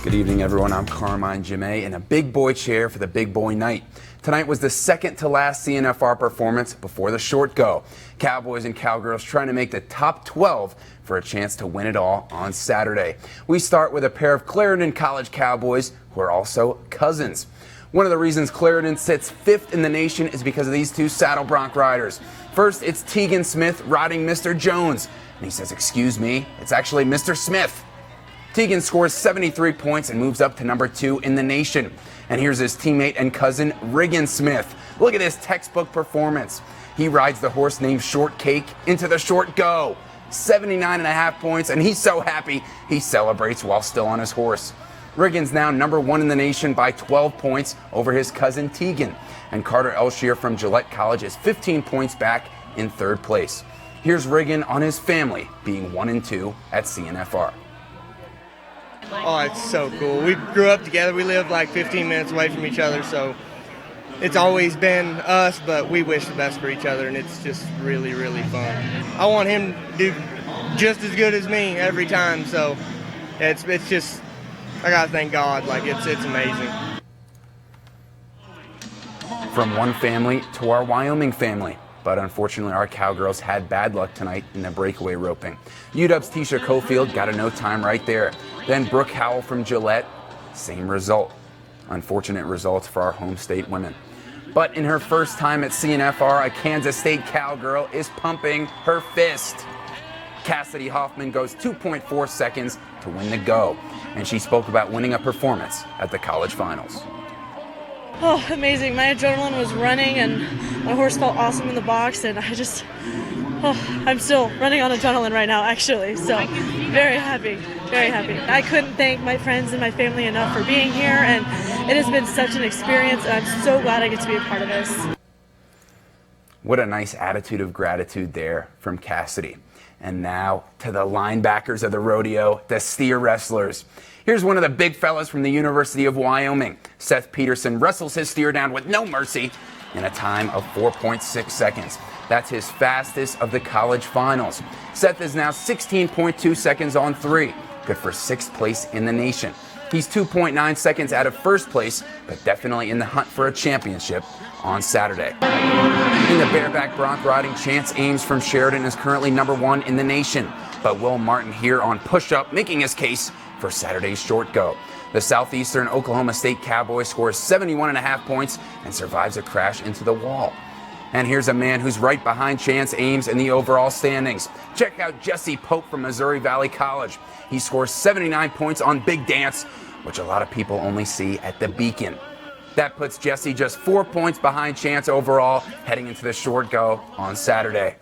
Good evening, everyone. I'm Carmine Gemei in a big boy chair for the big boy night. Tonight was the second to last CNFR performance before the short go. Cowboys and Cowgirls trying to make the top 12 for a chance to win it all on Saturday. We start with a pair of Clarendon College Cowboys who are also cousins. One of the reasons Clarendon sits 5th in the nation is because of these two saddle bronc riders. First, it's Tegan Smith riding Mr. Jones. And he says, "Excuse me, it's actually Mr. Smith." Tegan scores 73 points and moves up to number 2 in the nation. And here's his teammate and cousin, Riggin Smith. Look at this textbook performance. He rides the horse named Shortcake into the short go. 79.5 points, and he's so happy he celebrates while still on his horse. Riggin's now number 1 in the nation by 12 points over his cousin Tegan. And Carter Elshier from Gillette College is 15 points back in 3rd place. Here's Riggin on his family being 1 and 2 at CNFR. Oh, it's so cool. We grew up together. We lived like 15 minutes away from each other, so it's always been us, but we wish the best for each other, and it's just really, really fun. I want him to do just as good as me every time, so it's just, I gotta thank God. Like, it's amazing. From one family to our Wyoming family. But unfortunately, our Cowgirls had bad luck tonight in the breakaway roping. UW's Tisha Cofield got a no time right there. Then Brooke Howell from Gillette, same result. Unfortunate results for our home state women. But in her first time at CNFR, a Kansas State Cowgirl is pumping her fist. Cassidy Hoffman goes 2.4 seconds to win the go. And she spoke about winning a performance at the college finals. Oh, amazing. My adrenaline was running and my horse felt awesome in the box, and I'm still running on adrenaline right now, actually. So very happy, very happy. I couldn't thank my friends and my family enough for being here, and it has been such an experience, and I'm so glad I get to be a part of this. What a nice attitude of gratitude there from Cassidy. And now to the linebackers of the rodeo, the steer wrestlers. Here's one of the big fellas from the University of Wyoming. Seth Peterson wrestles his steer down with no mercy in a time of 4.6 seconds. That's his fastest of the college finals. Seth is now 16.2 seconds on 3, good for 6th place in the nation. He's 2.9 seconds out of 1st place, but definitely in the hunt for a championship on Saturday. In the bareback bronc riding, Chance Ames from Sheridan is currently number 1 in the nation. But Will Martin here on push-up, making his case for Saturday's short go. The Southeastern Oklahoma State Cowboy scores 71.5 points and survives a crash into the wall. And here's a man who's right behind Chance Ames in the overall standings. Check out Jesse Pope from Missouri Valley College. He scores 79 points on Big Dance, which a lot of people only see at the Beacon. That puts Jesse just 4 points behind Chance overall, heading into the short go on Saturday.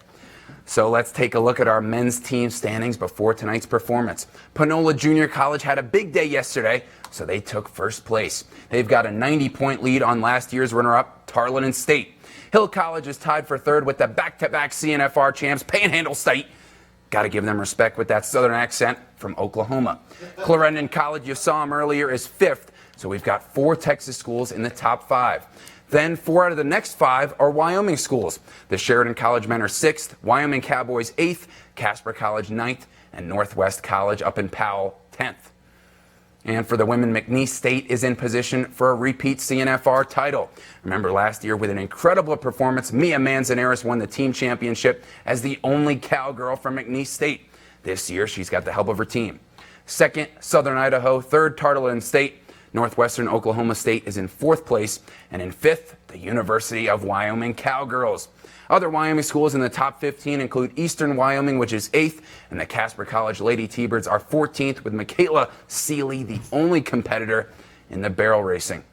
So let's take a look at our men's team standings before tonight's performance. Panola Junior College had a big day yesterday, so they took 1st place. They've got a 90-point lead on last year's runner-up, Tarleton State. Hill College is tied for 3rd with the back-to-back CNFR champs, Panhandle State. Got to give them respect with that southern accent from Oklahoma. Clarendon College, you saw him earlier, is 5th, so we've got 4 Texas schools in the top 5. Then 4 out of the next 5 are Wyoming schools. The Sheridan College men are 6th, Wyoming Cowboys 8th, Casper College 9th, and Northwest College up in Powell 10th. And for the women, McNeese State is in position for a repeat CNFR title. Remember last year with an incredible performance, Mia Manzanares won the team championship as the only cowgirl from McNeese State. This year she's got the help of her team. 2nd, Southern Idaho, 3rd, Tarleton State. Northwestern Oklahoma State is in 4th place, and in 5th, the University of Wyoming Cowgirls. Other Wyoming schools in the top 15 include Eastern Wyoming, which is 8th, and the Casper College Lady T-Birds are 14th, with Michaela Seeley the only competitor in the barrel racing.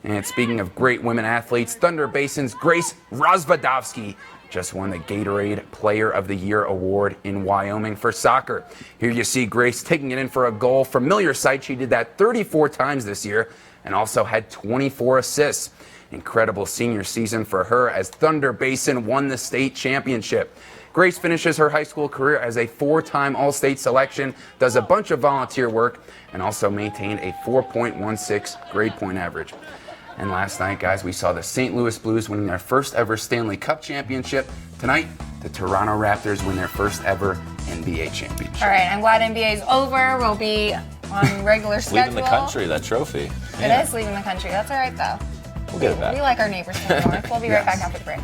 And speaking of great women athletes, Thunder Basin's Grace Rozvadovsky just won the Gatorade Player of the Year award in Wyoming for soccer. Here you see Grace taking it in for a goal. Familiar sight, she did that 34 times this year and also had 24 assists. Incredible senior season for her as Thunder Basin won the state championship. Grace finishes her high school career as a 4-time All-State selection, does a bunch of volunteer work, and also maintained a 4.16 grade point average. And last night, guys, we saw the St. Louis Blues winning their first ever Stanley Cup championship. Tonight, the Toronto Raptors win their first ever NBA championship. All right, I'm glad NBA is over. We'll be on regular schedule. Leaving the country, that trophy. It is leaving the country. That's all right, though. We'll get it back. We like our neighbors to the north. We'll be right back after the break.